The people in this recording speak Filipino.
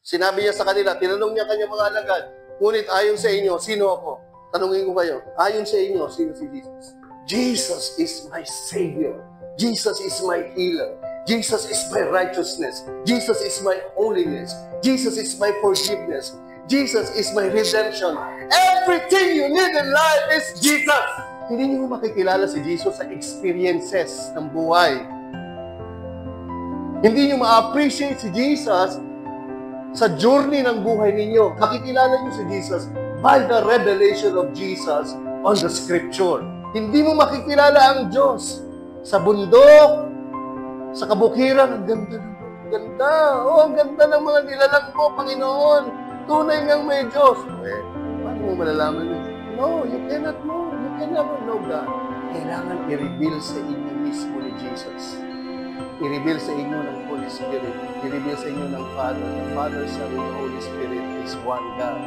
Sinabi niya sa kanila, tinanong niya kanyang mga alagad, ngunit ayon sa inyo, sino ako? Tanungin ko kayo, ayon sa inyo, sino si Jesus? Jesus is my Savior. Jesus is my healer. Jesus is my righteousness. Jesus is my holiness. Jesus is my forgiveness. Jesus is my redemption. Everything you need in life is Jesus. Hindi niyo makikilala si Jesus sa experiences ng buhay. Hindi niyo ma-appreciate si Jesus sa journey ng buhay ninyo. Makikilala niyo si Jesus by the revelation of Jesus on the Scripture. Hindi mo makikilala ang Diyos sa bundok, sa kabukiran. Ang ganda. Ang ganda ng mga nilalang mo, Panginoon. Tunay ngang may Diyos. Paano mo malalaman yun? No, you cannot know. You can never know God. Kailangan i-reveal sa inyo mismo ni Jesus. I-reveal sa inyo ng Holy Spirit. I-reveal sa inyo ng Father. The Father, Son, and the Holy Spirit is one God.